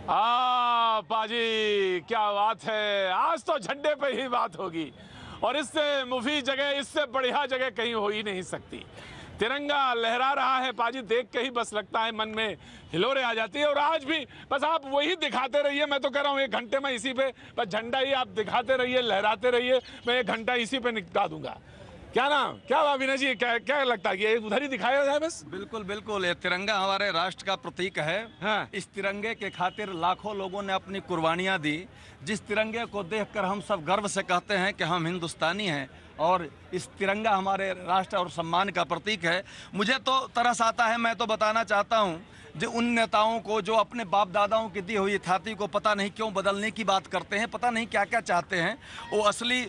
पाजी क्या बात है, आज तो झंडे पे ही बात होगी और इससे मुफीद जगह, इससे बढ़िया जगह कहीं हो ही नहीं सकती। तिरंगा लहरा रहा है पाजी, देख के ही बस लगता है मन में हिलोरे आ जाती है। और आज भी बस आप वही दिखाते रहिए, मैं तो कह रहा हूँ 1 घंटे में इसी पे बस झंडा ही आप दिखाते रहिए, लहराते रहिए, मैं 1 घंटा इसी पे निपटा दूंगा। क्या नाम, क्या विनय जी, क्या लगता है कि उधर ही दिखाया जाए बस? बिल्कुल बिल्कुल, ये तिरंगा हमारे राष्ट्र का प्रतीक है। हाँ। इस तिरंगे के खातिर लाखों लोगों ने अपनी कुर्बानियां दी। जिस तिरंगे को देखकर हम सब गर्व से कहते हैं कि हम हिंदुस्तानी हैं और इस तिरंगा हमारे राष्ट्र और सम्मान का प्रतीक है। मुझे तो तरस आता है, मैं तो बताना चाहता हूँ जो उन नेताओं को जो अपने बाप दादाओं की दी हुई थाती को पता नहीं क्यों बदलने की बात करते हैं, पता नहीं क्या क्या चाहते हैं। वो असली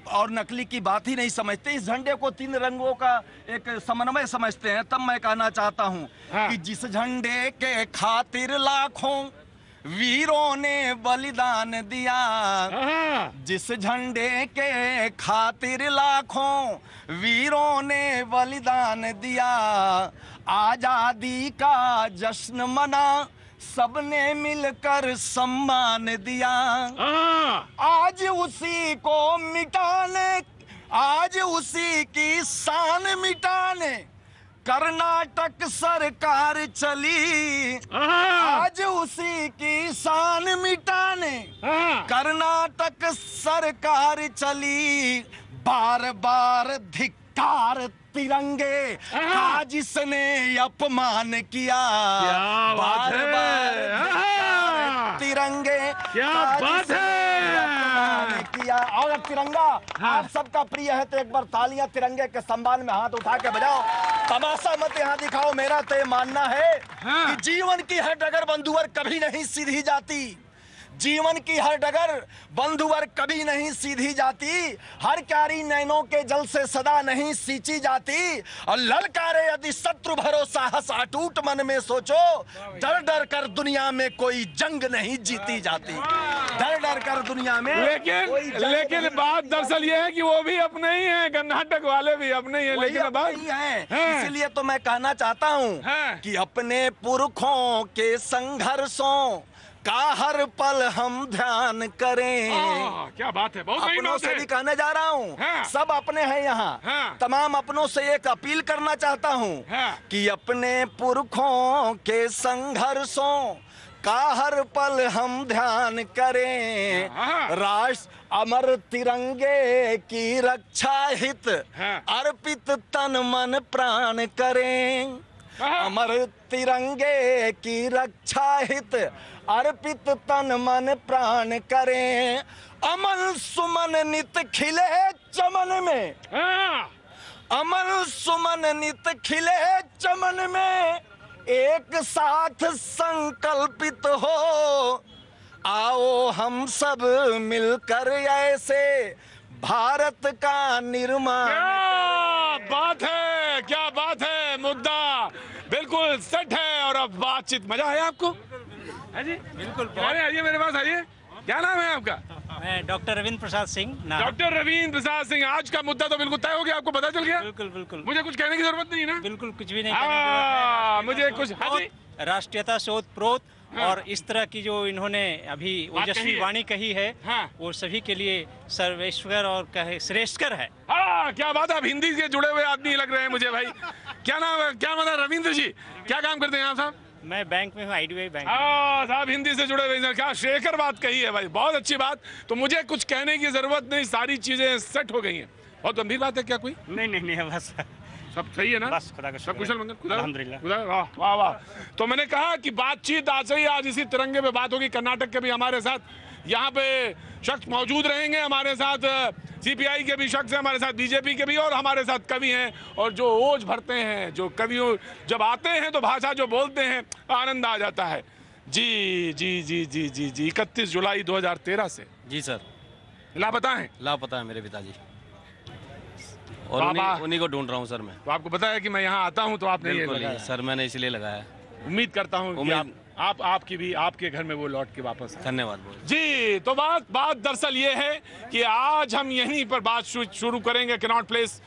और नकली की बात ही नहीं समझते। इस झंडे को 3 रंगों का एक समन्वय समझते हैं। तब मैं कहना चाहता हूँ कि जिस झंडे के खातिर लाखों वीरों ने बलिदान दिया, जिस झंडे के खातिर लाखों वीरों ने बलिदान दिया, आजादी का जश्न मना सबने मिलकर सम्मान दिया। आज उसी को मिटाने, आज उसी की शान मिटाने कर्नाटक सरकार चली। आज उसी की शान मिटाने कर्नाटक सरकार चली। बार बार धिक्कार तिरंगे का जिसने अपमान किया। बार बार धिक्कार तिरंगे का जिसने अपमान किया। और तिरंगा आप सबका प्रिय है तो एक बार तालियां तिरंगे के सम्मान में हाथ उठा के बजाओ। तमाशा मत यहाँ दिखाओ। मेरा तो ये मानना है कि जीवन की हर डगर बंधुवर कभी नहीं सीधी जाती। जीवन की हर डगर बंधुवर कभी नहीं सीधी जाती। हर क्यारी नैनों के जल से सदा नहीं सींची जाती। और ललकारे यदि शत्रु भरो साहस अटूट मन में सोचो। डर डर कर दुनिया में कोई जंग नहीं जीती जाती। डर डर कर दुनिया में लेकिन बात दरअसल ये है कि वो भी अपने ही हैं, कर्नाटक वाले भी अपने ही हैं। लेकिन बात है इसलिए तो मैं कहना चाहता हूँ कि अपने पुरखों के संघर्षों का हर पल हम ध्यान करें। क्या बात है, बहुत अपनों से भी कहने जा रहा हूँ। सब अपने हैं यहाँ। तमाम अपनों से एक अपील करना चाहता हूँ कि अपने पुरखों के संघर्षों का हर पल हम ध्यान करें। राष्ट्र अमर तिरंगे की रक्षा हित अर्पित तन मन प्राण करें। अमर तिरंगे की रक्षा हित अर्पित तन मन प्राण करें। अमन सुमन नित खिले चमन में, अमन सुमन नित खिले चमन में, एक साथ संकल्पित हो। आओ हम सब मिलकर ऐसे भारत का निर्माण। क्या बात है, क्या बात है, मुद्दा बिल्कुल सेट है। और अब बातचीत, मजा आया आपको? है जी, बिल्कुल। आइए मेरे पास आइए। क्या नाम है आपका? मैं डॉक्टर रविंद्र प्रसाद सिंह। डॉक्टर रविंद्र प्रसाद सिंह, आज का मुद्दा तो बिल्कुल तय हो गया, आपको पता चल गया? बिल्कुल बिल्कुल। मुझे कुछ कहने की जरूरत नहीं ना? बिल्कुल कुछ भी नहीं। मुझे कुछ राष्ट्रीयता शोध प्रोत और इस तरह की जो इन्होंने अभी ओजस्वी वाणी कही है वो सभी के लिए सर्वेश्वर और कहे श्रेष्ठकर है। क्या बात है, आप हिंदी से जुड़े हुए आदमी लग रहे हैं मुझे भाई। क्या नाम है, क्या मतलब रविंद्र जी, क्या काम करते हैं आप साहब? मैं बैंक में हूँ, IDBI बैंक। साहब हिंदी से जुड़े हुए, क्या शेखर बात कही है भाई, बहुत अच्छी बात। तो मुझे कुछ कहने की जरूरत नहीं, सारी चीजें सेट हो गई हैं। बहुत गंभीर बात है क्या कोई? नहीं बस सब सही है ना? बस खुदा का सब कुशल मंगल, अल्हम्दुलिल्लाह। वाह वाह। तो मैंने कहा कि बातचीत आज से ही, आज इसी तिरंगे पे बात होगी। कर्नाटक के भी हमारे साथ यहाँ पे शख्स मौजूद रहेंगे, हमारे साथ CPI के भी शख्स हैं, हमारे साथ BJP के भी, और हमारे साथ कवि हैं। और जो ओज भरते हैं, जो कवियों जब आते हैं तो भाषा जो बोलते हैं आनंद आ जाता है। जी जी जी जी जी जी 31 जुलाई 2013 से जी सर लापता हैं। लापता है मेरे पिताजी और उन्हीं को ढूंढ रहा हूँ सर मैं। तो आपको पता है कि मैं यहाँ आता हूँ तो आपने ये लगाया? सर मैंने इसलिए लगाया। उम्मीद करता हूँ कि आपकी भी, आपके घर में वो लौट के वापस। धन्यवाद जी। तो बात दरअसल ये है कि आज हम यहीं पर बात शुरू करेंगे। कनॉट प्लेस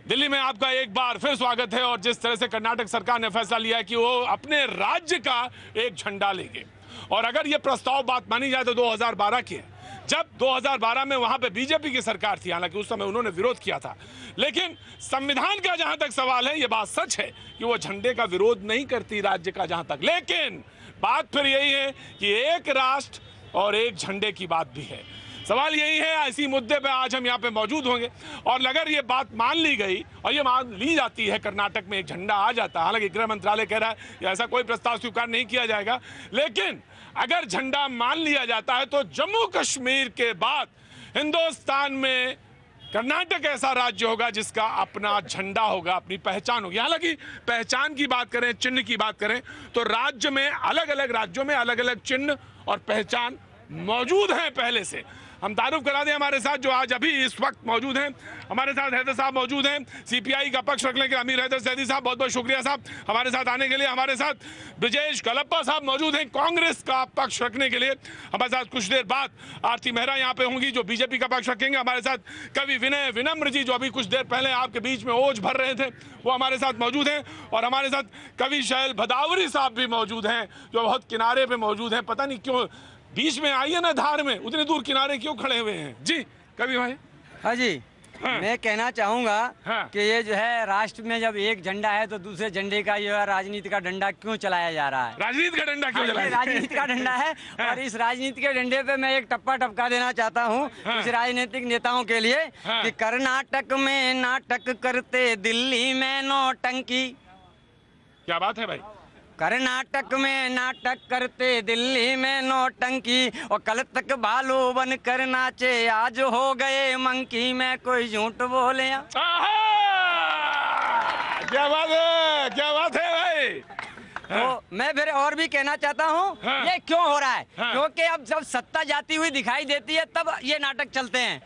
दिल्ली में आपका एक बार फिर स्वागत है। और जिस तरह से कर्नाटक सरकार ने फैसला लिया है कि वो अपने राज्य का एक झंडा लेंगे, और अगर ये प्रस्ताव बात मानी जाए तो 2012 की है, जब 2012 में वहां पे बीजेपी की सरकार थी, हालांकि उस समय उन्होंने विरोध किया था। लेकिन संविधान का जहां तक सवाल है, ये बात सच है कि वो झंडे का विरोध नहीं करती राज्य का जहां तक। लेकिन बात फिर यही है कि एक राष्ट्र और एक झंडे की बात भी है। सवाल यही है, इसी मुद्दे पे आज हम यहाँ पे मौजूद होंगे। और अगर ये बात मान ली गई और ये मान ली जाती है, कर्नाटक में एक झंडा आ जाता है, हालांकि गृह मंत्रालय कह रहा है ऐसा कोई प्रस्ताव स्वीकार नहीं किया जाएगा, लेकिन अगर झंडा मान लिया जाता है तो जम्मू कश्मीर के बाद हिंदुस्तान में कर्नाटक ऐसा राज्य होगा जिसका अपना झंडा होगा, अपनी पहचान होगी। हालांकि पहचान की बात करें, चिन्ह की बात करें, तो राज्य में अलग अलग राज्यों में अलग अलग चिन्ह और पहचान मौजूद हैं पहले से। हम तारुफ करा दें, हमारे साथ जो आज अभी इस वक्त मौजूद हैं, हमारे साथ हैदर साहब मौजूद हैं, सीपीआई का पक्ष रखने के अमीर हैदर सैदी साहब, बहुत बहुत शुक्रिया साहब हमारे साथ आने के लिए। हमारे साथ ब्रजेश कलप्पा साहब मौजूद हैं, कांग्रेस का पक्ष रखने के लिए। हमारे साथ कुछ देर बाद आरती मेहरा यहाँ पे होंगी जो बीजेपी का पक्ष रखेंगे। हमारे साथ कवि विनय विनम्र जी जो अभी कुछ देर पहले आपके बीच में ओज भर रहे थे, वो हमारे साथ मौजूद हैं। और हमारे साथ कवि शैल भदावरी साहब भी मौजूद हैं जो बहुत किनारे पे मौजूद हैं। पता नहीं क्यों बीच में आई है ना धार में, उतनी दूर किनारे क्यों खड़े हुए हैं जी कवि भाई? हाँ जी, हाँ। मैं कहना चाहूँगा हाँ। कि ये जो है राष्ट्र में जब एक झंडा है तो दूसरे झंडे का ये राजनीति का डंडा क्यों चलाया जा रहा है? राजनीति का डंडा क्यों चलाया? राजनीति का डंडा है। हाँ। और इस राजनीति के डंडे पे मैं एक टप्पा टपका देना चाहता हूँ कुछ राजनीतिक नेताओं के लिए कि कर्नाटक में नाटक करते, दिल्ली में नौटंकी। क्या बात है भाई? कर्नाटक में नाटक करते, दिल्ली में नौटंकी, और कल तक भालू बन कर नाचे, आज हो गए मंकी में कोई झूठ बोले। क्या बात है, क्या बात है भाई? तो मैं फिर और भी कहना चाहता हूँ ये क्यों हो रहा है, क्योंकि अब जब सत्ता जाती हुई दिखाई देती है तब ये नाटक चलते हैं।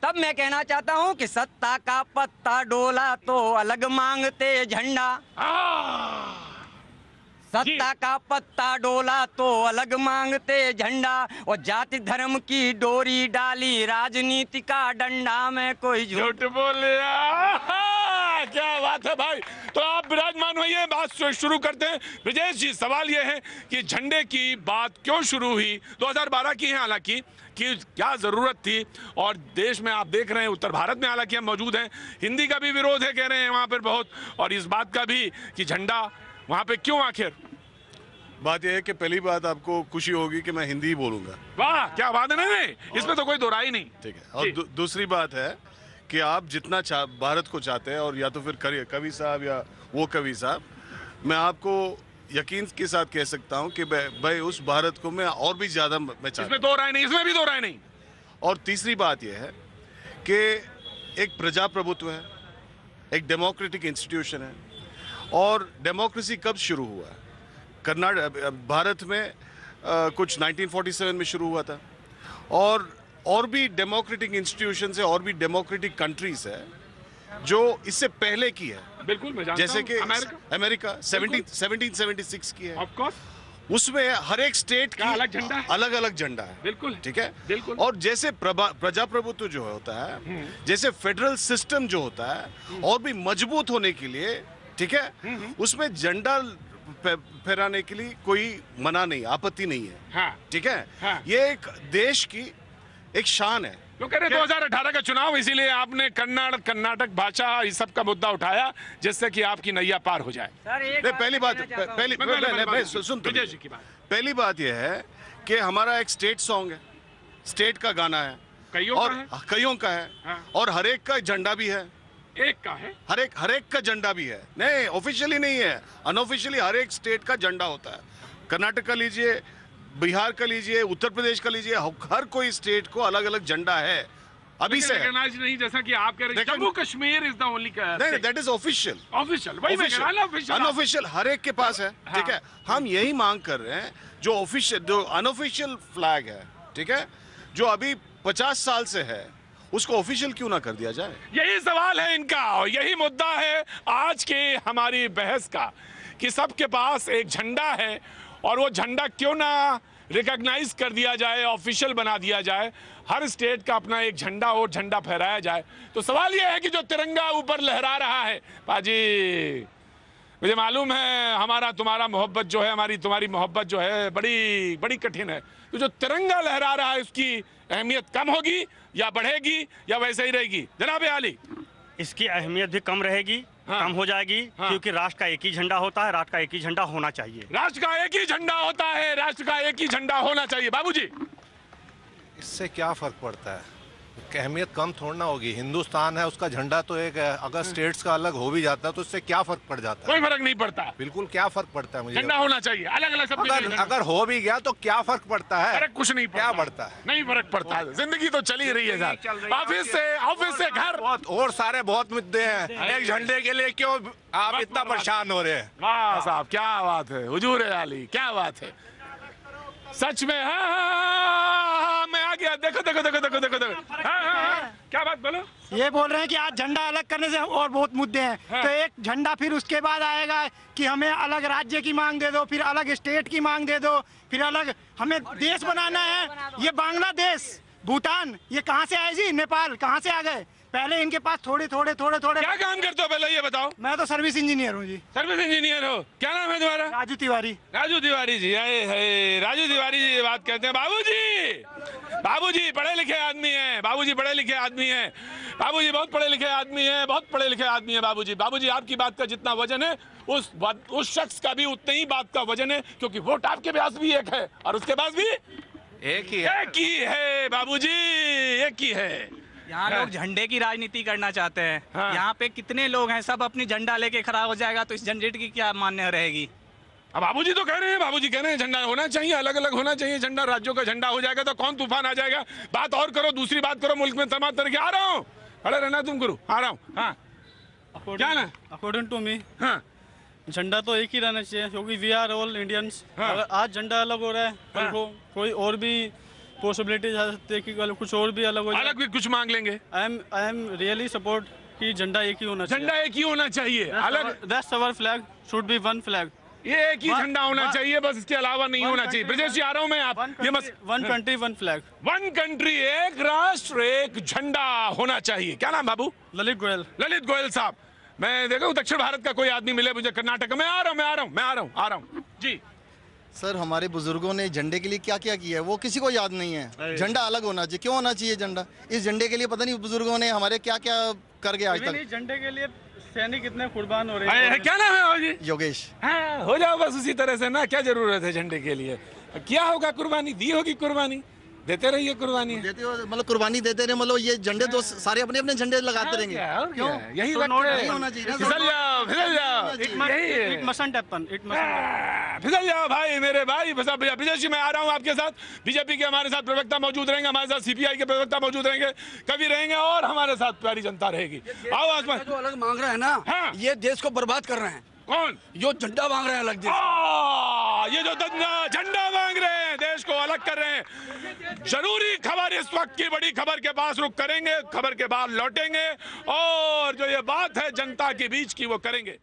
तब मैं कहना चाहता हूँ कि सत्ता का पत्ता डोला तो अलग मांगते झंडा, सत्ता का पत्ता डोला तो अलग मांगते झंडा, और जाति धर्म की डोरी डाली, राजनीति का डंडा में कोई झूठ बोले। क्या बात है भाई? तो आप विराजमान होइए, बात शुरू करते हैं। ब्रजेश जी, सवाल ये है कि झंडे की बात क्यों शुरू हुई? 2012 की है हालांकि, कि क्या जरूरत थी? और देश में आप देख रहे हैं, उत्तर भारत में हालांकि हम मौजूद हैं, हिंदी का भी विरोध है कह रहे हैं वहां पर बहुत, और इस बात का भी कि झंडा वहां पे क्यों आखिर? बात यह है कि पहली बात आपको खुशी होगी कि मैं हिंदी ही बोलूंगा। वाह क्या बात है। नहीं, इसमें तो कोई दो राय नहीं। ठीक है। और दूसरी बात है कि आप जितना भारत को चाहते हैं, और या तो फिर कवि साहब या वो कवि साहब, मैं आपको यकीन के साथ कह सकता हूं कि भाई उस भारत को मैं और भी ज्यादा मैं चाहता हूं। इसमें दो राय नहीं, इसमें भी दो राय नहीं। और तीसरी बात यह है कि एक प्रजाप्रभुत्व है, एक डेमोक्रेटिक इंस्टीट्यूशन है, और डेमोक्रेसी कब शुरू हुआ है? कर्नाटक भारत में कुछ 1947 में शुरू हुआ था, और भी डेमोक्रेटिक इंस्टीट्यूशंस है, और भी डेमोक्रेटिक कंट्रीज है जो इससे पहले की है। बिल्कुल मैं जानता जैसे कि अमेरिका 1776 की है। Of course. उसमें हर एक स्टेट का अलग अलग झंडा है। बिल्कुल ठीक है। बिल्कुल। और जैसे प्रजाप्रभुत्व जो होता है, जैसे फेडरल सिस्टम जो होता है, और भी मजबूत होने के लिए, ठीक है, उसमें झंडा फहराने के लिए कोई मना नहीं, आपत्ति नहीं है। ठीक है। ये एक देश की एक शान है। तो कह रहे 2018 का चुनाव, इसीलिए आपने कर्नाटक भाषा इस सब का मुद्दा उठाया जिससे कि आपकी नैया पार हो जाए। पहली बात यह है कि हमारा एक स्टेट सॉन्ग है, स्टेट का गाना है, कईयों का है, और हर एक का झंडा भी है। एक का है, हर एक का झंडा भी है। नहीं, ऑफिशियली नहीं है, अनऑफिशियली हर एक स्टेट का झंडा होता है। कर्नाटक का लीजिए, बिहार का लीजिए, उत्तर प्रदेश का लीजिए, हर कोई स्टेट को अलग अलग झंडा है। अभी से नहीं, जैसा कि आप कह रहे हैं Jammu Kashmir is the only. नहीं, दैट इज ऑफिशियल। वही मैं कह रहा हूं, अनऑफिशियल हर एक के पास है। ठीक है। हम यही मांग कर रहे हैं, जो ऑफिशियल, जो अनऑफिशियल फ्लैग है, ठीक है, जो अभी 50 साल से है, उसको ऑफिशियल क्यों ना कर दिया जाए? यही सवाल है इनका, और यही मुद्दा है आज के हमारी बहस का, कि सबके पास एक झंडा है, और वो झंडा क्यों ना रिकॉग्नाइज कर दिया जाए, ऑफिशियल बना दिया जाए, हर स्टेट का अपना एक झंडा और झंडा फहराया जाए। तो सवाल ये है कि जो तिरंगा ऊपर लहरा रहा है, पाजी मुझे मालूम है हमारा तुम्हारा मोहब्बत जो है, हमारी तुम्हारी मोहब्बत जो है बड़ी बड़ी कठिन है। तो जो तिरंगा लहरा रहा है उसकी अहमियत कम होगी या बढ़ेगी या वैसे ही रहेगी? जनाब आली, इसकी अहमियत भी कम रहेगी, कम हो जाएगी, क्योंकि राष्ट्र का एक ही झंडा होता है, राष्ट्र का एक ही झंडा होना चाहिए। राष्ट्र का एक ही झंडा होता है, राष्ट्र का एक ही झंडा होना चाहिए। बाबूजी, इससे क्या फर्क पड़ता है? अहमियत कम थोड़ी ना होगी। हिंदुस्तान है, उसका झंडा तो एक है। अगर स्टेट्स का अलग हो भी जाता है तो इससे क्या फर्क पड़ जाता है? कोई फर्क नहीं पड़ता। बिल्कुल क्या फर्क पड़ता है? मुझे झंडा होना चाहिए, अलग अलग सब। अगर हो भी गया तो क्या फर्क पड़ता है? फर्क कुछ नहीं पड़ता। क्या पड़ता है? नहीं फर्क पड़ता है, जिंदगी तो चली रही है सर। ऑफिस से घर, और सारे बहुत मुद्दे हैं। एक झंडे के लिए क्यों आप इतना परेशान हो रहे हैं? वाह साहब, क्या बात है, हुजूर आली, क्या बात है सच में। हाँ, मैं आ गया। देखो देखो देखो देखो देखो देखो। हाँ, क्या बात बोलो? ये बोल रहे हैं कि आज झंडा अलग करने से और बहुत मुद्दे हैं। तो एक झंडा, फिर उसके बाद आएगा कि हमें अलग राज्य की मांग दे दो, फिर अलग स्टेट की मांग दे दो, फिर अलग हमें देश बनाना है। ये बांग्लादेश, भूटान, ये कहाँ से आए जी? नेपाल कहाँ से आ गए? पहले इनके पास थोड़े थोड़े थोड़े थोड़े। क्या काम करते हो पहले ये बताओ? मैं तो सर्विस इंजीनियर हूँ जी। सर्विस इंजीनियर हो? क्या नाम है तुम्हारा? राजू तिवारी। राजू तिवारी जी, है राजू तिवारी जी बात करते हैं। बाबूजी पढ़े लिखे आदमी हैं। बाबूजी बड़े लिखे आदमी हैं। बाबूजी बहुत पढ़े लिखे आदमी हैं, बहुत पढ़े लिखे आदमी हैं। बाबूजी आपकी बात का जितना वजन है उस शख्स का भी उतने ही बात का वजन है, क्योंकि वोट आपके पास भी एक है और उसके पास भी एक ही है बाबूजी, एक ही है। यहाँ लोग झंडे की राजनीति करना चाहते हैं। यहाँ पे कितने लोग हैं, सब अपनी झंडा लेके खड़ा हो जाएगा तो इस झंडे की क्या मान्य रहेगी? अब बाबूजी तो कह रहे हैं, बाबूजी कह रहे हैं झंडा होना चाहिए, अलग अलग होना चाहिए झंडा। राज्यों का झंडा हो जाएगा तो कौन तूफान आ जाएगा। बात और करो, दूसरी बात करो। मुल्क में तमाम तरह के आ रहा हूँ, खड़े रहना तुम गुरु, आ रहा हूँ। हाँ क्या ना? अकॉर्डिंग टू मी, हाँ झंडा तो एक ही रहना चाहिए, क्योंकि वी आर ऑल इंडियंस। अगर आज झंडा अलग हो रहा है, कल को कोई और भी पॉसिबिलिटीज आ सकती है कि कल कुछ और भी अलग हो जाए। अलग भी कुछ मांग लेंगे। आई एम रियली सपोर्ट कि झंडा एक ही होना चाहिए। झंडा एक ही होना चाहिए, अलग। That's our flag, should be one flag. ये एक ही झंडा होना चाहिए, बस इसके अलावा नहीं होना चाहिए। ब्रजेश जी आ रहा हूँ मैं। आप ये मत, one country one flag, one country एक राष्ट्र एक झंडा होना चाहिए। क्या नाम बाबू? ललित गोयल। ललित गोयल साहब, मैं देखो दक्षिण भारत का कोई आदमी मिले मुझे कर्नाटक में, आ रहा हूँ जी। सर हमारे बुजुर्गों ने झंडे के लिए क्या क्या किया है वो किसी को याद नहीं है। झंडा अलग होना चाहिए। क्यों होना चाहिए झंडा? इस झंडे के लिए पता नहीं बुजुर्गों ने हमारे क्या क्या कर गए आज तक। झंडे के लिए सैनिक कितने कुर्बान हो रहे हैं। क्या नाम है जी? योगेश। हाँ, हो जाओ बस उसी तरह से ना। क्या जरूरत है झंडे के लिए? क्या होगा, कुर्बानी दी होगी, कुर्बानी देते रहिए। कुर्बानी देते हो मतलब कुर्बानी देते रहे, मतलब ये झंडे तो सारे अपने अपने झंडे लगाते रहेंगे। क्यों? यही वक्त नहीं होना चाहिए। फिसल जाओ फिसल जाओ भाई, मेरे भाई। विजय जी मैं आ रहा हूँ आपके साथ। बीजेपी के हमारे साथ प्रवक्ता मौजूद रहेंगे, हमारे साथ सीपीआई के प्रवक्ता मौजूद रहेंगे, कवि रहेंगे और हमारे साथ प्यारी जनता रहेगी। आओ आसमान। जो अलग मांग रहे हैं ना, ये देश को बर्बाद कर रहे हैं। कौन? जो झंडा मांग रहे हैं अलग देश। ये जो झंडा मांग रहे हैं, देश को अलग कर रहे हैं। जरूरी खबर इस वक्त की, बड़ी खबर के पास रुक करेंगे, खबर के बाद लौटेंगे और जो ये बात है जनता के बीच की वो करेंगे।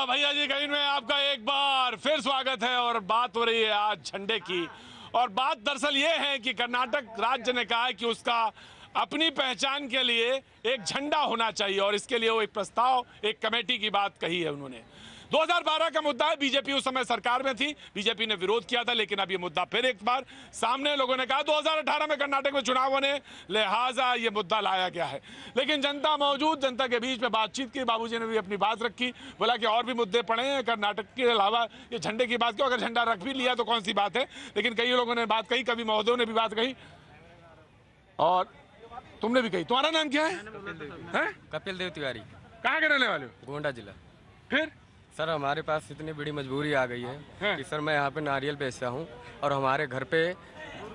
भैया जी कहीं में आपका एक बार फिर स्वागत है और बात हो रही है आज झंडे की। और बात दरअसल ये है कि कर्नाटक राज्य ने कहा है कि उसका अपनी पहचान के लिए एक झंडा होना चाहिए और इसके लिए वो एक प्रस्ताव, एक कमेटी की बात कही है उन्होंने। 2012 का मुद्दा है। बीजेपी उस समय सरकार में थी, बीजेपी ने विरोध किया था, लेकिन अब ये मुद्दा फिर एक बार सामने। लोगों ने कहा 2018 में कर्नाटक में चुनाव होने, लिहाजा ये मुद्दा लाया गया है। लेकिन जनता मौजूद, जनता के बीच में बातचीत की, बाबूजी ने भी अपनी बात रखी, बोला कि और भी मुद्दे पड़े हैं कर्नाटक के अलावा। ये झंडे की बात क्यों? अगर झंडा रख भी लिया तो कौन सी बात है। लेकिन कई लोगों ने बात कही, कवि महोदयों ने भी बात कही और तुमने भी कही। तुम्हारा नाम क्या है? कपिल देव तिवारी। कहाँ के रहने वाले हो? गोंडा जिला। फिर सर हमारे पास इतनी बड़ी मजबूरी आ गई है कि सर मैं यहाँ पे नारियल बेचता हूँ और हमारे घर पे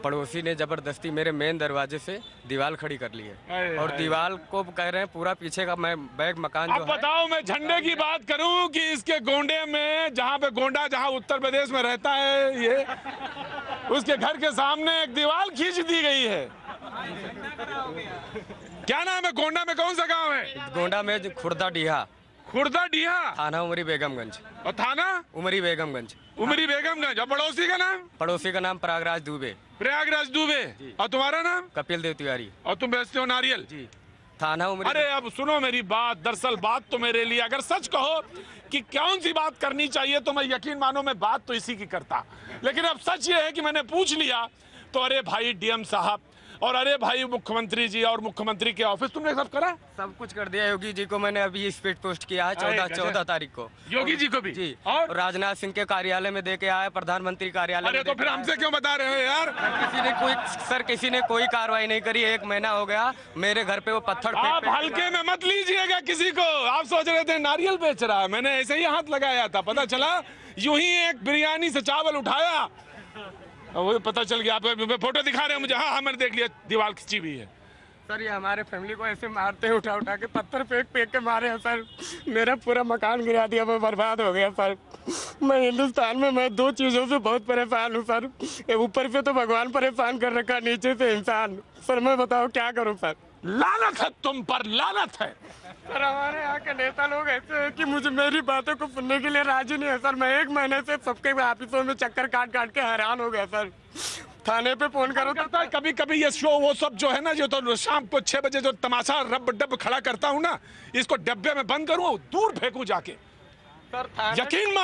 पड़ोसी ने जबरदस्ती मेरे मेन दरवाजे से दीवार खड़ी कर ली है और दीवार को कह रहे हैं पूरा पीछे का मैं बैग मकान जो है। अब बताओ, मैं झंडे की बात करूं कि इसके गोंडे में, जहाँ पे गोंडा, जहाँ उत्तर प्रदेश में रहता है ये, उसके घर के सामने एक दीवार खींच दी गई है। क्या नाम है? गोंडा में कौन सा गांव है? गोंडा में खुर्दा डीहा। खुर्दा डीहा, थाना उमरी बेगमगंज। और थाना उमरी बेगमगंज। उमरी बेगमगंज। और पड़ोसी का नाम? पड़ोसी का नाम प्रयागराज दुबे। प्रयागराज दुबे। और तुम्हारा नाम? कपिल देव तिवारी। और तुम बेचते हो नारियल? जी। थाना उमरी। अरे अब सुनो मेरी बात, दरअसल बात तो मेरे लिए, अगर सच कहो कि कौन सी बात करनी चाहिए तो मैं यकीन मानो मैं बात तो इसी की करता, लेकिन अब सच ये है कि मैंने पूछ लिया तो अरे भाई डीएम साहब और अरे भाई मुख्यमंत्री जी और मुख्यमंत्री के ऑफिस, तुमने सब करा? सब कुछ कर दिया। योगी जी को मैंने अभी स्पीड पोस्ट किया है 14 तारीख को। योगी जी को भी जी, और राजनाथ सिंह के कार्यालय में दे के आया, प्रधानमंत्री कार्यालय अरे में तो फिर हमसे क्यों बता रहे हो यार? किसी ने कोई कार्रवाई नहीं करी। 1 महीना हो गया मेरे घर पे वो पत्थर आप हल्के में मत लीजिएगा किसी को। आप सोच रहे थे नारियल बेच रहा है, मैंने ऐसे ही हाथ लगाया था, पता चला यूं ही एक बिरयानी से चावल उठाया, वो पता चल गया। आप फोटो दिखा रहे हैं मुझे? हाँ मैंने देख लिया, दीवार खिंची हुई है। सर ये हमारे फैमिली को ऐसे मारते हैं, उठा उठा के पत्थर फेंक के मारे हैं सर। मेरा पूरा मकान गिरा दिया, वो बर्बाद हो गया सर। मैं हिंदुस्तान में मैं 2 चीज़ों से बहुत परेशान हूँ सर। ऊपर से तो भगवान परेशान कर रखा, नीचे से इंसान। सर मैं बताओ क्या करूँ सर? लानत है तुम पर, लानत है। सर हमारे यहाँ के नेता लोग ऐसे हैं कि मुझे मेरी बातों को सुनने के लिए राजी नहीं है सर। मैं 1 महीने से सबके ऑफिसों में चक्कर काट के हैरान हो गया सर। थाने पे फोन करो करता है कभी कभी ये शो वो सब जो है ना, जो तो शाम को 6 बजे जो तमाशा रब डब खड़ा करता हूँ ना, इसको डब्बे में बंद करूँ, दूर फेंकूं जाके। सर यकीन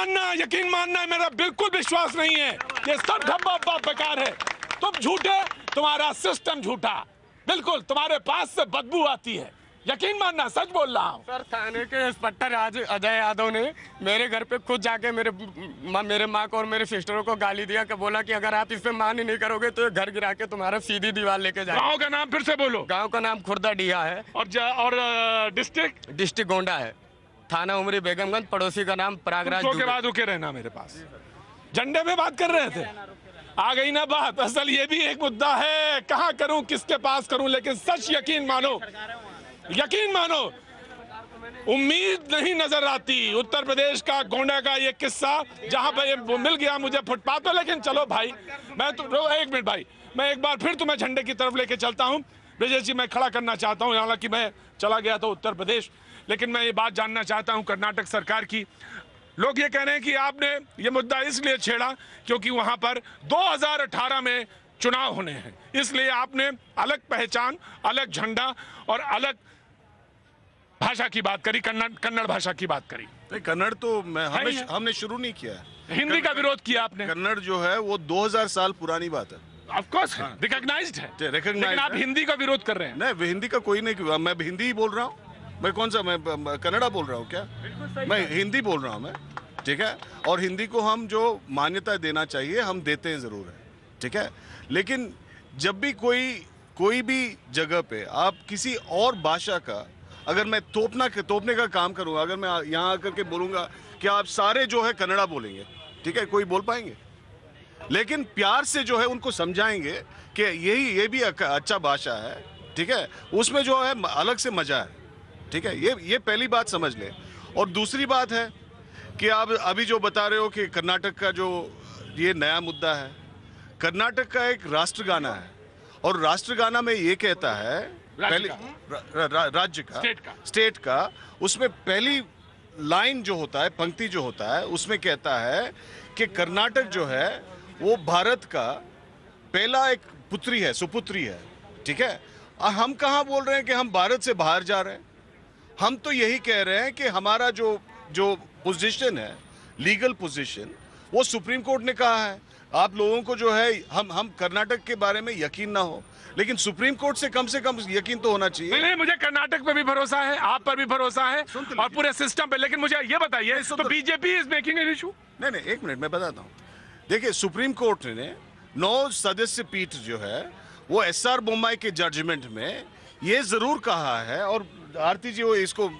मानना मेरा बिल्कुल विश्वास नहीं है, ये सब धब्बा बेकार है। तुम झूठे, तुम्हारा सिस्टम झूठा, बिल्कुल तुम्हारे पास से बदबू आती है। यकीन मानना, सच बोल रहा हूँ। सर थाने के इंस्पेक्टर अजय यादव ने मेरे घर पे खुद जाके मेरे माँ को और मेरे सिस्टरों को गाली दिया कि बोला कि अगर आप इससे मान ही नहीं करोगे तो ये घर गिरा के तुम्हारा सीधी दीवार लेके जाएगा। गाँव का नाम फिर से बोलो। गाँव का नाम खुर्दा डीहा है और डिस्ट्रिक्ट गोंडा है। थाना उमरी बेगमगंज, पड़ोसी का नाम प्रयागराज। के बाद रुके रहना मेरे पास। झंडे पे बात कर रहे थे, आ गई ना बात। असल ये भी एक मुद्दा है, कहाँ करूं किसके पास करूं, लेकिन सच यकीन मानो उम्मीद नहीं नजर आती। उत्तर प्रदेश का गोंडा का ये किस्सा जहां पे वो मिल गया मुझे फुटपाथ पे, लेकिन चलो भाई मैं तो 1 मिनट भाई, मैं एक बार फिर तुम्हें झंडे की तरफ लेके चलता हूं। ब्रजेश जी मैं खड़ा करना चाहता हूं, हालांकि मैं चला गया था उत्तर प्रदेश, लेकिन मैं ये बात जानना चाहता हूं कर्नाटक सरकार की। लोग ये कह रहे हैं कि आपने ये मुद्दा इसलिए छेड़ा क्योंकि वहां पर 2018 में चुनाव होने हैं, इसलिए आपने अलग पहचान, अलग झंडा और अलग भाषा की बात करी, कन्नड़ भाषा की बात करी। नहीं, कन्नड़ तो हमने शुरू नहीं किया है। हिंदी का विरोध किया आपने। कन्नड़ जो है वो 2000 साल पुरानी बात है। ऑफ कोर्स है, रिकॉग्नाइज्ड है, लेकिन आप हिंदी का विरोध कर रहे हैं। नहीं, हिंदी का कोई नहीं, मैं हिंदी ही बोल रहा हूँ। मैं कौन सा, मैं कन्नड़ा बोल रहा हूँ क्या? मैं हिंदी बोल रहा हूँ मैं, ठीक है। और हिंदी को हम जो मान्यता देना चाहिए हम देते हैं ज़रूर है, ठीक है। लेकिन जब भी कोई भी जगह पे आप किसी और भाषा का अगर मैं तोपने का काम करूँगा, अगर मैं यहाँ आकर के बोलूँगा कि आप सारे जो है कन्नड़ा बोलेंगे, ठीक है, कोई बोल पाएंगे? लेकिन प्यार से जो है उनको समझाएंगे कि ये भी अच्छा भाषा है, ठीक है, उसमें जो है अलग से मज़ा है, ठीक है। ये पहली बात समझ लें। और दूसरी बात है कि आप अभी जो बता रहे हो कि कर्नाटक का जो ये नया मुद्दा है, कर्नाटक का एक राष्ट्रगाना है और राष्ट्रगाना में ये कहता है पहली राज्य का स्टेट का उसमें पहली लाइन जो होता है, पंक्ति जो होता है, उसमें कहता है कि कर्नाटक जो है वो भारत का पहला एक पुत्री है, सुपुत्री है, ठीक है। हम कहाँ बोल रहे हैं कि हम भारत से बाहर जा रहे हैं? हम तो यही कह रहे हैं कि हमारा जो पोजीशन है, लीगल पोजीशन, वो सुप्रीम कोर्ट ने कहा है। आप लोगों को जो है हम कर्नाटक के बारे में यकीन ना हो, लेकिन सुप्रीम कोर्ट से कम यकीन तो होना चाहिए। नहीं, मुझे कर्नाटक पे भी भरोसा है, आप पर भी भरोसा है और पूरे सिस्टम पे। लेकिन मुझे ये बताइए, तो BJP is making an issue? नहीं, 1 मिनट मैं बताता हूँ। देखिए, सुप्रीम कोर्ट ने 9 सदस्य पीठ जो है वो SR बोम्माई के जजमेंट में ये जरूर कहा है, और आरती जी वो इसको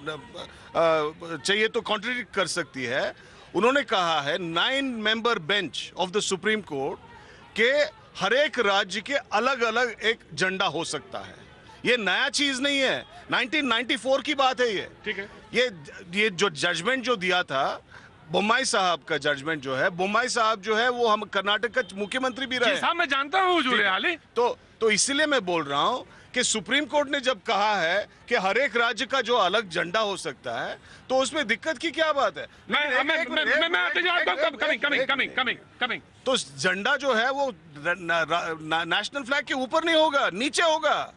चाहिए तो कॉन्ट्रडिक्ट कर सकती है। उन्होंने कहा है 9 member bench of the supreme court के हर एक राज्य के अलग अलग एक झंडा हो सकता है। ये नया चीज नहीं है, 1994 की बात है ये, ठीक है। ये जो जजमेंट जो दिया था बोम्माई साहब का जजमेंट जो है, बोम्माई साहब जो है वो हम कर्नाटक का मुख्यमंत्री भी रहे। साहब मैं जानता हूँ हुजूर आली। तो इसलिए मैं बोल रहा हूँ कि सुप्रीम कोर्ट ने जब कहा है कि हर एक राज्य का जो अलग झंडा हो सकता है, तो उसमें दिक्कत की क्या बात है? कमिंग। तो झंडा जो है वो नेशनल फ्लैग के ऊपर नहीं होगा, नीचे होगा।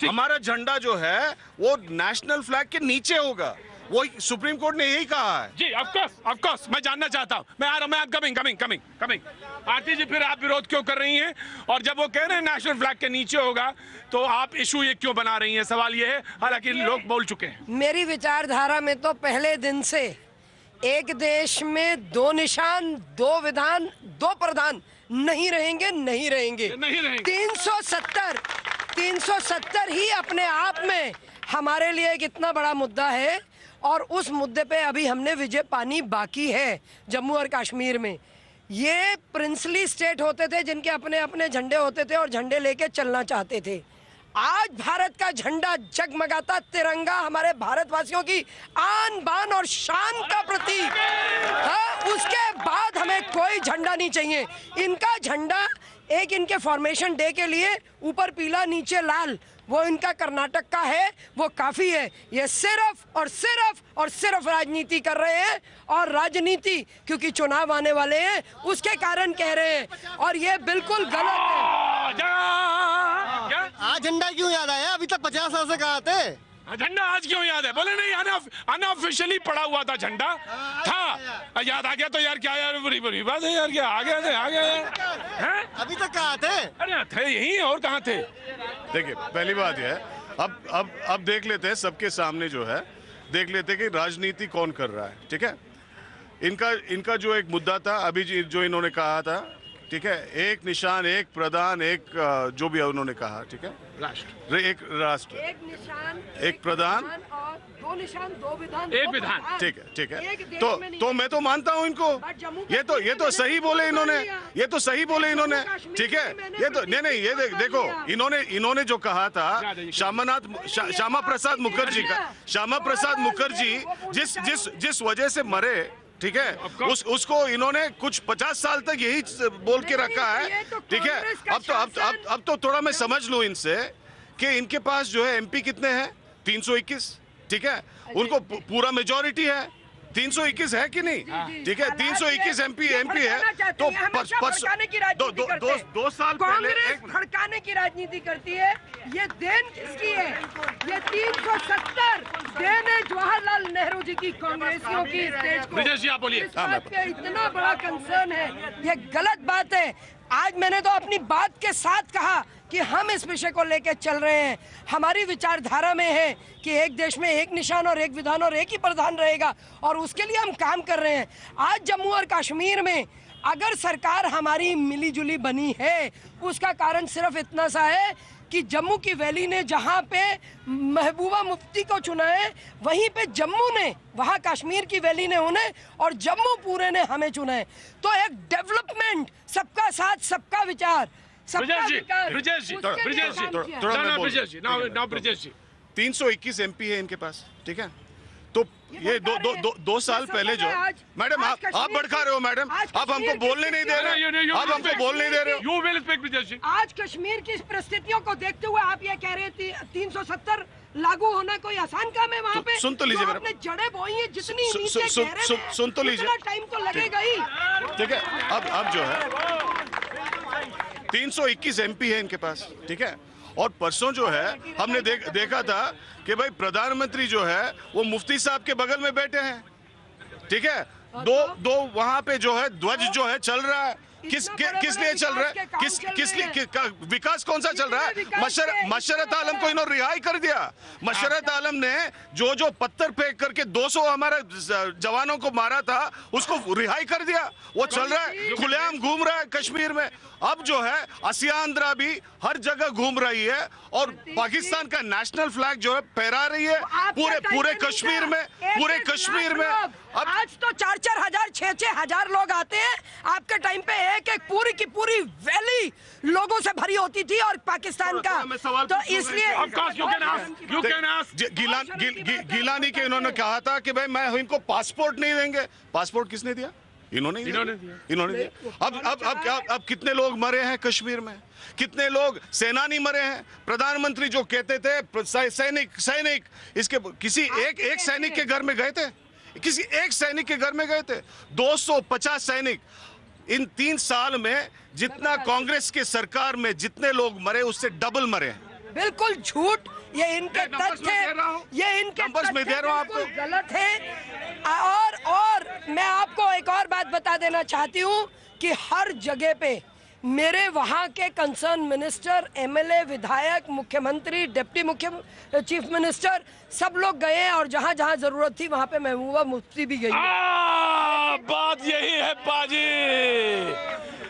हमारा झंडा जो है वो नेशनल फ्लैग के नीचे होगा, वो सुप्रीम कोर्ट ने यही कहा है। जी ऑफ कोर्स मैं जानना चाहता हूँ, मैं आ रहा हूँ, मैं कमिंग। आरती जी फिर आप विरोध क्यों कर रही हैं? और जब वो कह रहे हैं नेशनल फ्लैग के नीचे होगा तो आप इशू ये क्यों बना रही हैं? सवाल ये है, हालांकि लोग बोल चुके हैं। मेरी विचारधारा में तो पहले दिन से एक देश में दो निशान, दो विधान, दो प्रधान नहीं रहेंगे। 370 ही अपने आप में हमारे लिए एक इतना बड़ा मुद्दा है, और उस मुद्दे पे अभी हमने विजय पानी बाकी है। जम्मू और कश्मीर में ये प्रिंसली स्टेट होते थे जिनके अपने अपने झंडे होते थे और झंडे लेके चलना चाहते थे। आज भारत का झंडा जगमगाता तिरंगा हमारे भारतवासियों की आन बान और शान का प्रतीक है। उसके बाद हमें कोई झंडा नहीं चाहिए। इनका झंडा एक इनके फॉर्मेशन डे के लिए ऊपर पीला नीचे लाल, वो इनका कर्नाटक का है, वो काफी है। ये सिर्फ राजनीति कर रहे हैं, और राजनीति क्योंकि चुनाव आने वाले हैं उसके कारण कह रहे हैं, और ये बिल्कुल गलत है। आज झंडा क्यों याद आया? अभी तक 50 साल से कहा थे झंडा आज क्यों याद है? बोले नहीं, अनऑफिशियली पड़ा हुआ था झंडा था, याद आ गया तो यार क्या यार, बुरी बात है यार, क्या आ गया यार। अभी तक कहाँ थे? अरे थे यही, और कहाँ थे? देखिए पहली बात यह है, अब देख लेते हैं सबके सामने जो है, देख लेते हैं कि राजनीति कौन कर रहा है। ठीक है, इनका जो एक मुद्दा था अभी जो इन्होंने कहा था, ठीक है, एक निशान एक प्रधान एक जो भी उन्होंने कहा, ठीक है, एक राष्ट्र एक निशान एक प्रधान और दो निशान दो विधान, एक विधान। ठीक है तो मैं तो मानता हूँ इनको, ये तो सही बोले इन्होंने, ठीक है। ये तो नहीं ये देखो इन्होंने जो कहा था श्यामा प्रसाद मुखर्जी जिस वजह से मरे, ठीक है, उसको इन्होंने कुछ 50 साल तक यही बोल के रखा है। ठीक है, अब तो थोड़ा मैं समझ लूं इनसे कि इनके पास जो है एमपी कितने हैं? 321, ठीक है, उनको पूरा मेजॉरिटी है, 321 है कि नहीं? ठीक है, 321 एमपी है, तो 2 साल पहले भड़काने की राजनीति करती है। ये देन किसकी है? ये 370 देन है जवाहरलाल नेहरू जी की, कांग्रेसियों की स्टेट को। विजय जी आप बोलिए। इस बात पे इतना बड़ा कंसर्न है, ये गलत बात है। आज मैंने तो अपनी बात के साथ कहा कि हम इस विषय को लेकर चल रहे हैं। हमारी विचारधारा में है कि एक देश में एक निशान और एक विधान और एक ही प्रधान रहेगा, और उसके लिए हम काम कर रहे हैं। आज जम्मू और कश्मीर में अगर सरकार हमारी मिलीजुली बनी है, उसका कारण सिर्फ इतना सा है कि जम्मू की वैली ने जहाँ पे महबूबा मुफ्ती को चुना है, वहीं पे जम्मू ने, वहाँ कश्मीर की वैली ने उन्हें, और जम्मू पूरे ने हमें चुना है। तो एक डेवलपमेंट, सबका साथ सबका विचार, ब्रिजेश जी 321 एमपी है इनके पास, ठीक है। तो ये दो साल पहले जो मैडम आप भड़का रहे हो मैडम, आप हमको बोलने नहीं दे रहे, आप हमको बोलने नहीं दे रहे हो। यू विल स्पीक ब्रिजेश जी। आज कश्मीर की परिस्थितियों को देखते हुए आप ये कह रहे हैं 370 लागू होना कोई आसान काम है? वहाँ पे सुन तो लीजिए, आपने जड़ें बोई हैं जितनी नीचे गहरे में, सुन तो लीजिए, टाइम तो लगेगा ही। ठीक है, अब जो है 321 एमपी है इनके पास, ठीक है। और परसों जो है हमने देखा था कि भाई प्रधानमंत्री जो है वो मुफ्ती साहब के बगल में बैठे हैं, ठीक है। दो वहां पे जो है ध्वज जो है चल रहा है, किस लिए चल रहा है? किस लिए विकास कौन सा चल रहा है? मशरत आलम को इन्होंने रिहाई कर दिया। मशरत आलम ने जो पत्थर फेंक करके 200 हमारे जवानों को मारा था, उसको रिहाई कर दिया। वो चल रहा है, खुलेआम घूम रहा है कश्मीर में। अब जो है आसिया आंध्रा भी हर जगह घूम रही है, और पाकिस्तान का नेशनल फ्लैग जो है फहरा रही है पूरे कश्मीर में। अब आज तो 4-4 हजार 6-6 हजार लोग आते हैं। आपके टाइम पे एक पूरी की पूरी वैली लोगों से भरी होती थी, और पाकिस्तान का तो इसलिए गिलानी के इन्होंने कहा था कि भाई मैं इनको पासपोर्ट नहीं देंगे। पासपोर्ट किसने दिया? इन्होंने दिया। अब कितने लोग मरे हैं कश्मीर में, कितने लोग सेनानी मरे हैं। प्रधानमंत्री जो कहते थे सैनिक इसके किसी एक सैनिक के घर में गए थे? किसी एक सैनिक के घर में गए थे? 250 सैनिक। इन 3 साल में जितना कांग्रेस के सरकार में जितने लोग मरे उससे डबल मरे हैं। बिल्कुल झूठ, ये इनके तथ्य, ये इनके नंबर्स में दे रहा हूं आपको, गलत है। और मैं आपको एक और बात बता देना चाहती हूँ कि हर जगह पे मेरे वहाँ के कंसर्न मिनिस्टर, एमएलए, विधायक, मुख्यमंत्री, डिप्टी चीफ मिनिस्टर सब लोग गए और जहाँ जहाँ जरूरत थी वहाँ पे महबूबा मुफ्ती भी गई। बात यही है पाजी,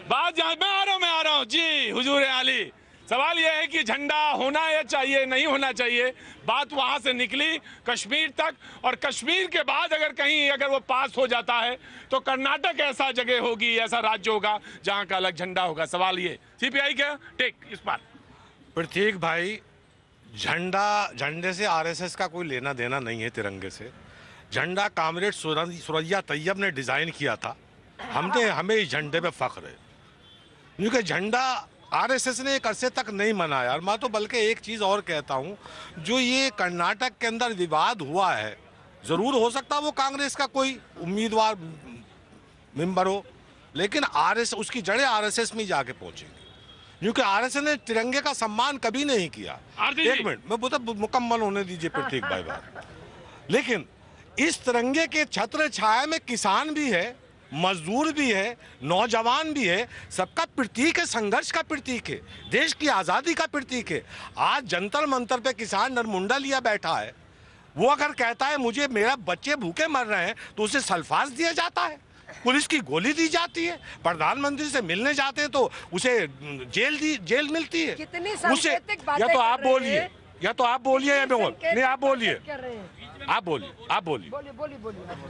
बात यहाँ मैं आ रहा हूँ जी हुजूर आली। सवाल यह है कि झंडा होना या चाहिए, नहीं होना चाहिए। बात वहां से निकली कश्मीर तक, और कश्मीर के बाद अगर वो पास हो जाता है तो कर्नाटक ऐसा जगह होगी, ऐसा राज्य होगा जहां का अलग झंडा होगा। सवाल ये सीपीआई क्या टेक इस पर? प्रतीक भाई, झंडे से आरएसएस का कोई लेना देना नहीं है, तिरंगे से। झंडा कामरेड सुरैया तैयब ने डिजाइन किया था, हमें इस झंडे पे फख्र है, क्योंकि झंडा आरएसएस ने एक अरसे तक नहीं मनाया। और मैं तो बल्कि एक चीज़ और कहता हूं, जो ये कर्नाटक के अंदर विवाद हुआ है, ज़रूर हो सकता है वो कांग्रेस का कोई उम्मीदवार मेंबर हो, लेकिन उसकी जड़ें आरएसएस में जाके पहुंचेंगी, क्योंकि आरएसएस ने तिरंगे का सम्मान कभी नहीं किया। एक मिनट, मैं बहुत मुकम्मल होने दीजिए प्रतीक भाई बात। लेकिन इस तिरंगे के छत्र छाया में किसान भी है, मजदूर भी है, नौजवान भी है, सबका प्रतीक है, संघर्ष का प्रतीक है, देश की आज़ादी का प्रतीक है। आज जंतर मंतर पे किसान नरमुंडा लिया बैठा है, वो अगर कहता है मुझे मेरा बच्चे भूखे मर रहे हैं तो उसे सल्फास दिया जाता है, पुलिस की गोली दी जाती है, प्रधानमंत्री से मिलने जाते हैं तो उसे जेल मिलती है। उसे या तो आप बोलिए या मैं बोल नहीं, आप बोलिए।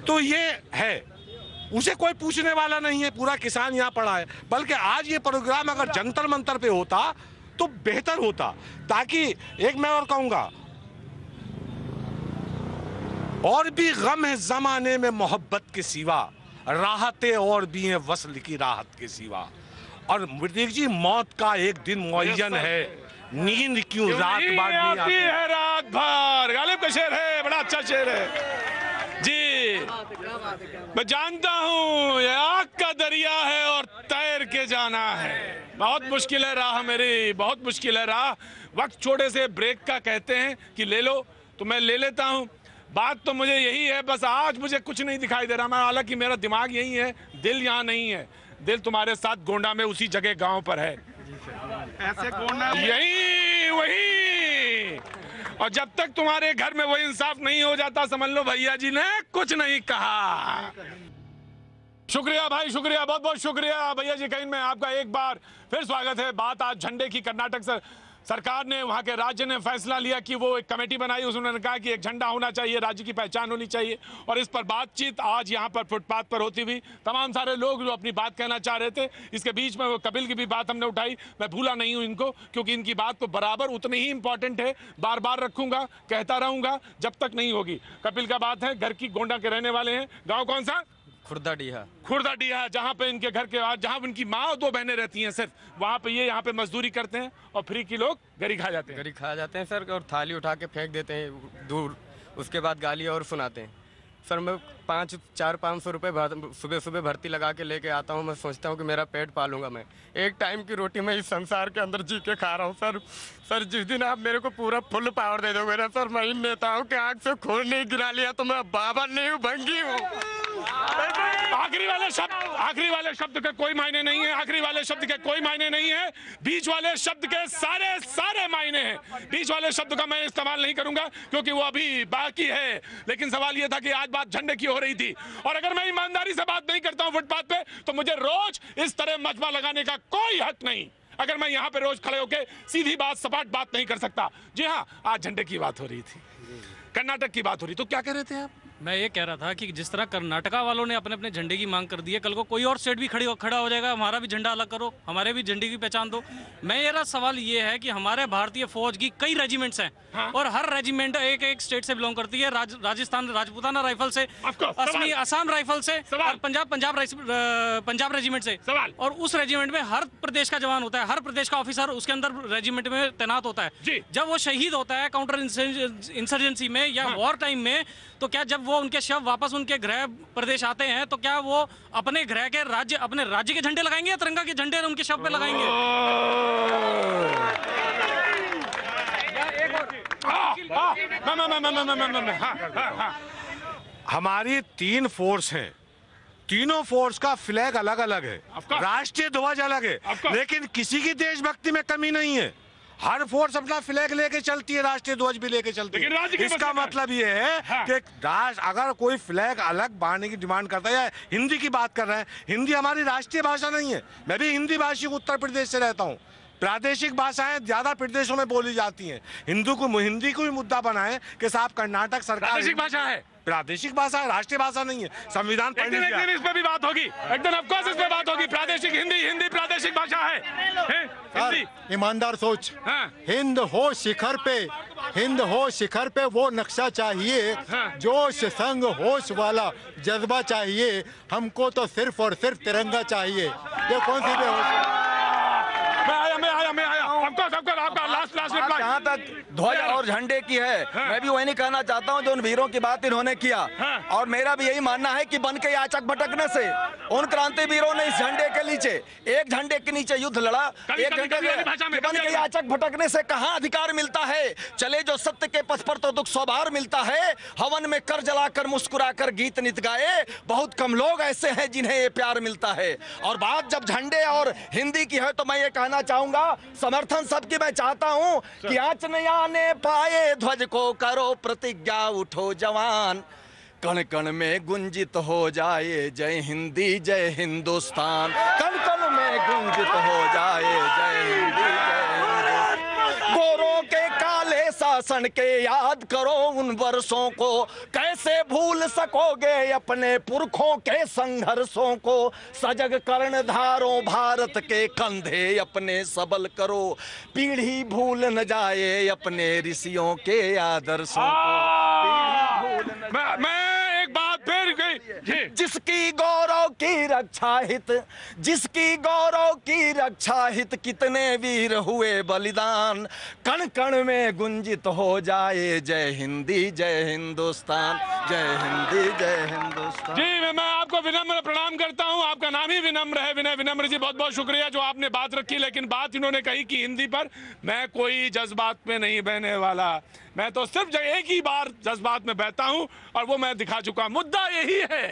तो ये है, उसे कोई पूछने वाला नहीं है, पूरा किसान यहाँ पड़ा है। बल्कि आज ये प्रोग्राम अगर जंतर मंतर पे होता तो बेहतर होता, ताकि एक मैं और कहूंगा, और भी गम है जमाने में मोहब्बत के सिवा, राहतें और भी हैं वस्ल की राहत के सिवा। और प्रतीक जी, मौत का एक दिन मुअय्यन है, नींद क्यों रात भर नहीं आती है? रात भर गालिब का शेर है, बड़ा अच्छा शेर है जी। मैं जानता हूँ ये आग का दरिया है और तैर के जाना है। बहुत मुश्किल है राह मेरी, बहुत मुश्किल है राह। वक्त छोटे से ब्रेक का कहते हैं कि ले लो, तो मैं ले लेता हूँ। बात तो मुझे यही है, बस आज मुझे कुछ नहीं दिखाई दे रहा। मैं हालांकि मेरा दिमाग यही है, दिल यहाँ नहीं है। दिल तुम्हारे साथ गोंडा में उसी जगह गांव पर है, ऐसे गोंडा यही वही। और जब तक तुम्हारे घर में वही इंसाफ नहीं हो जाता, समझ लो भैया जी ने कुछ नहीं कहा। शुक्रिया भाई, शुक्रिया, बहुत बहुत शुक्रिया भैया जी। कहीं में आपका एक बार फिर स्वागत है। बात आज झंडे की। कर्नाटक सरकार ने, वहां के राज्य ने फैसला लिया कि वो एक कमेटी बनाई, उन्होंने कहा कि एक झंडा होना चाहिए, राज्य की पहचान होनी चाहिए। और इस पर बातचीत आज यहाँ पर फुटपाथ पर होती हुई, तमाम सारे लोग जो अपनी बात कहना चाह रहे थे, इसके बीच में वो कपिल की भी बात हमने उठाई। मैं भूला नहीं हूँ इनको, क्योंकि इनकी बात तो बराबर उतनी ही इंपॉर्टेंट है, बार बार रखूंगा, कहता रहूंगा जब तक नहीं होगी। कपिल का बात है, घर की गोंडा के रहने वाले हैं। गाँव कौन सा? खुर्दा-डीहा, जहाँ पे इनके घर के, जहाँ उनकी माँ और दो बहनें रहती हैं सिर्फ, वहाँ पे ये यहाँ पे मजदूरी करते हैं और फ्री की लोग गरी खा जाते हैं। सर, और थाली उठा के फेंक देते हैं दूर, उसके बाद गाली और सुनाते हैं। सर, मैं 400-500 रुपये सुबह सुबह भर्ती लगा के लेके आता हूँ। मैं सोचता हूँ कि मेरा पेट पालूंगा मैं, एक टाइम की रोटी मैं इस संसार के अंदर जी के खा रहा हूँ। सर जिस दिन आप मेरे को पूरा फुल पावर दे दोगे ना सर, मैं इन नेताओं के आँख से खून नहीं गिरा लिया तो मैं बाबा नहीं हूँ, भंगी हूँ। आखिरी वाले शब्द के कोई मायने नहीं है, आखिरी वाले शब्द के कोई मायने नहीं है, बीच वाले शब्द के सारे मायने हैं। बीच वाले शब्द का मैं इस्तेमाल नहीं करूंगा क्योंकि वो अभी बाकी है। लेकिन सवाल ये था कि आज बात झंडे की हो रही थी, और अगर मैं ईमानदारी से बात नहीं करता हूं फुटपाथ पे, तो मुझे रोज इस तरह मजमा लगाने का कोई हक नहीं। अगर मैं यहाँ पे रोज खड़े होकर सीधी बात, सपाट बात नहीं कर सकता। जी हाँ, आज झंडे की बात हो रही थी, कर्नाटक की बात हो रही। तो क्या कह रहे थे आप? मैं ये कह रहा था कि जिस तरह कर्नाटका वालों ने अपने अपने झंडे की मांग कर दी है, कल को कोई और स्टेट भी खड़ा हो जाएगा, हमारा भी झंडा अलग करो, हमारे भी झंडे की पहचान दो। मेरा सवाल ये है कि हमारे भारतीय फौज की कई रेजिमेंट्स हैं, हाँ? और हर रेजिमेंट एक स्टेट से बिलोंग करती है। राजस्थान राजपूताना राइफल से, असम राइफल से, और पंजाब रेजिमेंट से। और उस रेजिमेंट में हर प्रदेश का जवान होता है, हर प्रदेश का ऑफिसर उसके अंदर रेजिमेंट में तैनात होता है। जब वो शहीद होता है काउंटर इंसर्जेंसी में या वॉर टाइम में, तो क्या जब वो उनके शव वापस उनके गृह प्रदेश आते हैं तो क्या वो अपने गृह के राज्य, अपने राज्य के झंडे लगाएंगे या तिरंगा के झंडे उनके शव पे लगाएंगे? हमारी 3 फोर्स हैं, तीनों फोर्स का फ्लैग अलग अलग है, राष्ट्रीय ध्वज अलग है, लेकिन किसी की देशभक्ति में कमी नहीं है। हर फोर्स अपना फ्लैग लेके चलती है, राष्ट्रीय ध्वज भी लेके चलती है। इसका मतलब ये है कि राष्ट्र अगर कोई फ्लैग अलग बांधने की डिमांड करता है, या हिंदी की बात कर रहे हैं, हिंदी हमारी राष्ट्रीय भाषा नहीं है। मैं भी हिंदी भाषी उत्तर प्रदेश से रहता हूँ। प्रादेशिक भाषाएं ज्यादा प्रदेशों में बोली जाती हैं। हिंदी को ही मुद्दा बनाए कि साहब कर्नाटक सरकार प्रादेशिक भाषा है, प्रादेशिक भाषा है, राष्ट्रीय भाषा नहीं है। संविधान एक दिन इस पे भी बात होगी, एक दिन ऑफकोर्स इस पे बात होगी। प्रादेशिक हिंदी प्रादेशिक भाषा है। हिंदी ईमानदार सोच, हिंद हो शिखर पे वो नक्शा चाहिए, जोश संग होश वाला जज्बा चाहिए। हमको तो सिर्फ और सिर्फ तिरंगा चाहिए। ये कौन सी बेहोश? मैं आया। आपका लास्ट रिप्लाई। जहाँ तक ध्वज और झंडे की है, मैं भी वही नहीं कहना चाहता हूँ जो उन वीरों की बात इन्होंने किया। और मेरा भी यही मानना है कि बन के याचक भटकने से उन क्रांति वीरों ने इस झंडे के नीचे, एक झंडे के नीचे युद्ध लड़ा, एक झंडे के बन के याचक भटकने से कहाँ अधिकार मिलता है। चले जो सत्य के पथ पर तो दुख स्वभार मिलता है। हवन में कर जलाकर मुस्कुराकर गीत नित गाए, बहुत कम लोग ऐसे हैं जिन्हें ये प्यार मिलता है। और बात जब झंडे और हिंदी की है तो मैं ये कहना चाहूंगा, समर्थन सबकी मैं चाहता हूं कि आंच न आने पाए ध्वज को करो प्रतिज्ञा, उठो जवान, कण कण में गुंजित हो जाए जय हिंदी जय हिंदुस्तान, कण कण में गुंजित हो जाए जय हिंदी जय हिंदुस्तान। गोरों के काले शासन के याद करो उन वर्षों को, कैसे भूल सकोगे अपने पुरखों के संघर्षों को। सजग कर्णधारों भारत के कंधे अपने सबल करो, पीढ़ी भूल न जाए अपने ऋषियों के आदर्शों को। मैं एक बात फिर गई, जिसकी गौरव की रक्षा हित, जिसकी गौरव की रक्षा हित कितने वीर हुए बलिदान, कण कण में गुंजित हो जाए जय हिंदी जय हिंदुस्तान, जय हिंदी जय हिंदुस्तान। जी मैं आपको विनम्र प्रणाम करता हूं। आपका नाम ही विनम्र है, विनय विनम्र जी, बहुत बहुत शुक्रिया जो आपने बात रखी। लेकिन बात इन्होंने कही कि हिंदी पर, मैं कोई जज्बात में नहीं बहने वाला, मैं तो सिर्फ एक ही बार जज्बात में बहता हूं और वो मैं दिखा चुका। मुद्दा यही है,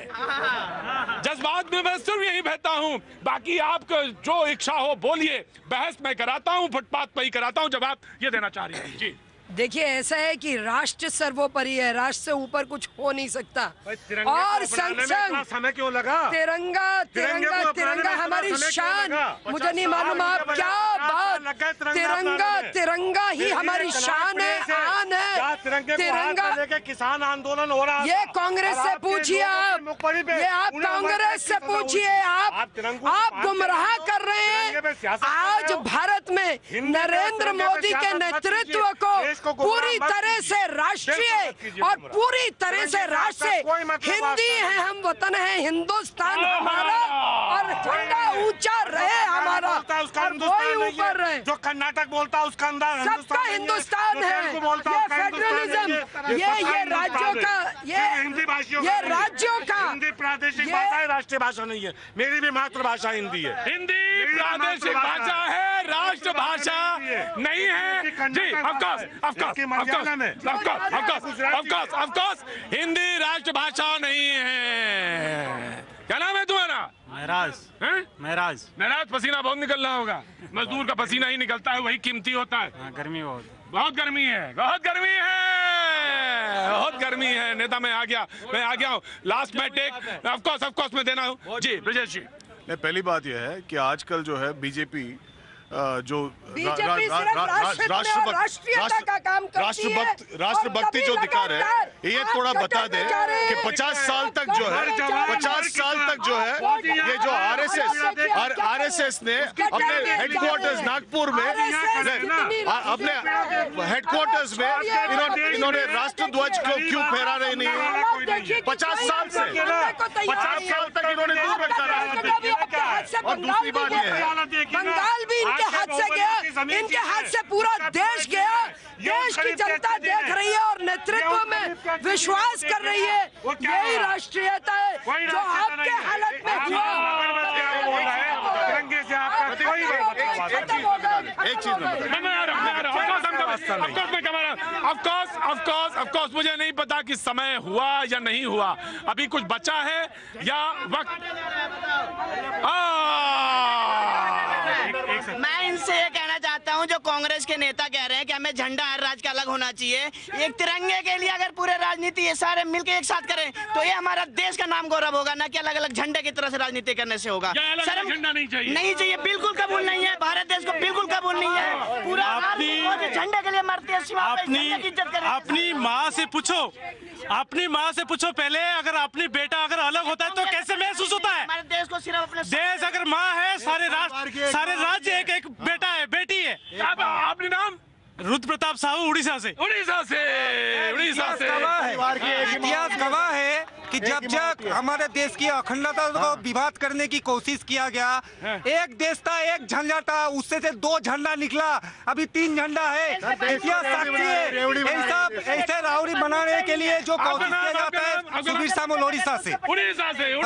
जज्बात में मैं सिर्फ यही बहता हूं। बाकी आपको जो इच्छा हो बोलिए, बहस मैं कराता हूं, फुटपाथ पर ही कराता हूं जब आप ये देना चाह रही हैं। जी देखिए ऐसा है कि राष्ट्र सर्वोपरि है, राष्ट्र से ऊपर कुछ हो नहीं सकता। और संग समय क्यों लगा? तिरंगा तिरंगा तिरंगा हमारी शान, मुझे नहीं मालूम आप क्या बात, तिरंगा तिरंगा ही हमारी शान है, आन है। तिरंगा किसान आंदोलन हो रहा है, ये कांग्रेस से पूछिए आप, ये आप कांग्रेस से पूछिए, आप गुमराह कर रहे हैं। आज भारत में नरेंद्र मोदी के नेतृत्व को पूरी तरह से राष्ट्रीय और पूरी तरह से राष्ट्र हिंदी है, हम वतन है, हिंदुस्तान हमारा, और झंडा ऊंचा रहे हमारा, कोई ऊपर रहे। जो कर्नाटक बोलता है उसका अंदर सबका हिंदुस्तान है, ये फेडरलिज्म, ये राज्यों का, ये राज्यों का हिंदी प्रादेशिक भाषा है, राष्ट्रीय भाषा नहीं है। मेरी भी मातृभाषा हिंदी है। हिंदी प्रादेशिक भाषा है, राष्ट्रभाषा नहीं है। जी ऑफ कोर्स हिंदी राष्ट्रभाषा नहीं है। क्या नाम है तुम्हारा? महराज। पसीना बहुत निकल रहा होगा, मजदूर का पसीना ही निकलता है, वही कीमती होता है। गर्मी बहुत गर्मी है, बहुत गर्मी है। नेता मैं आ गया हूँ। लास्ट में टेक ऑफ कोर्स मैं देना हूँ। जी ब्रजेश जी, पहली बात यह है कि आजकल जो है बीजेपी जो राष्ट्रभक्ति जो दिखा रहे हैं, ये थोड़ा बता दे कि 50 साल तक जो है ये जो आरएसएस ने अपने हेडक्वार्टर्स नागपुर में, अपने हेडक्वार्टर्स में इन्होंने राष्ट्रध्वज को क्यों फहरा रहे नहीं है? 50 साल तक इन्होंने दूर रखा राष्ट्रध्वज। और दूसरी बात यह है, बंगाल भी इनके हाथ से गया, इनके हाथ से पूरा देश गया। देश की जनता देख रही है और नेतृत्व में विश्वास कर रही है। यही राष्ट्रीयता है जो आपके हालत में हुआ। एक चीज ऑफ कोर्स मुझे नहीं पता कि समय हुआ या नहीं हुआ, अभी कुछ बचा है या वक्त। मैं इनसे ये कहना चाहता हूं, जो कांग्रेस के नेता कह रहे हैं कि हमें झंडा हर राज्य का अलग होना चाहिए, एक तिरंगे के लिए अगर पूरे राजनीति ये सारे मिलकर एक साथ करें तो ये हमारा देश का नाम गौरव होगा, ना कि अलग अलग झंडे की तरह से राजनीति करने से होगा। शर्म झंडा नहीं चाहिए, नहीं चाहिए, बिल्कुल कबूल नहीं है, भारत देश को बिल्कुल कबूल नहीं है। पूरा झंडे के लिए मरते हैं, अपनी माँ से पूछो, अपनी माँ से पूछो पहले, अगर अपनी बेटा अगर अलग होता है तो कैसे महसूस होता है? हमारे देश को सिर्फ अपने देश अगर माँ है, सारे राज्य एक एक बेटा है, बेटी है। आपने नाम? रुद्र प्रताप साहू, उड़ीसा से। इतिहास गवाह है कि जब हमारे देश की अखंडता को विवाद करने की कोशिश किया गया, एक देश था, एक झंडा था, उससे से 2 झंडा निकला, अभी 3 झंडा है। इतिहास साक्षी है। ऐसे रावड़ी बनाने के लिए जो कोशिश किया जाता है सुबीर सामोल उड़ीसा से।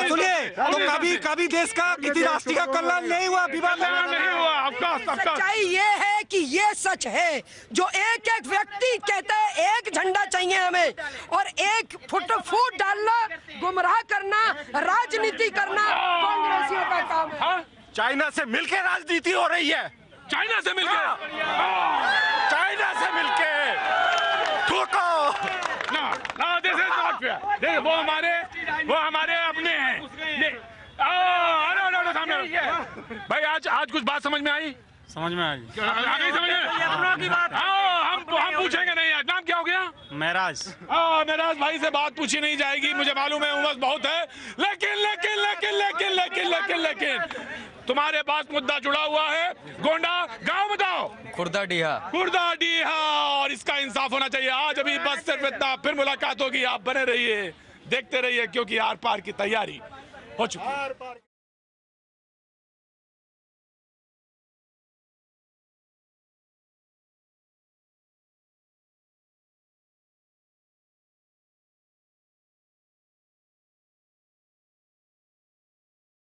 सुनिए, तो कभी देश का किसी राष्ट्रीय का कल्याण नहीं हुआ, विवाद नहीं हुआ। सच्चाई ये है कि ये सच है जो एक एक व्यक्ति कहता है एक झंडा चाहिए हमें, और एक फूट डालना, गुमराह करना, राजनीति करना कांग्रेसियों का काम है। चाइना से मिलकर राजनीति हो रही है, चाइना से मिलकर वो हमारे अपने हैं। भाई आज कुछ बात समझ में आई? समझ में आई। अपनों की बात हम पूछेंगे नहीं। आज नाम क्या हो गया? महराज। महराज भाई से बात पूछी नहीं जाएगी, मुझे मालूम है उम्र बहुत है, लेकिन तुम्हारे पास मुद्दा जुड़ा हुआ है। गोंडा गांव बताओ। खुर्दा डीहा। और इसका इंसाफ होना चाहिए। आज अभी बस सिर्फ इतना, फिर मुलाकात होगी। आप बने रहिए, देखते रहिए, क्योंकि आर पार की तैयारी हो चुकी है।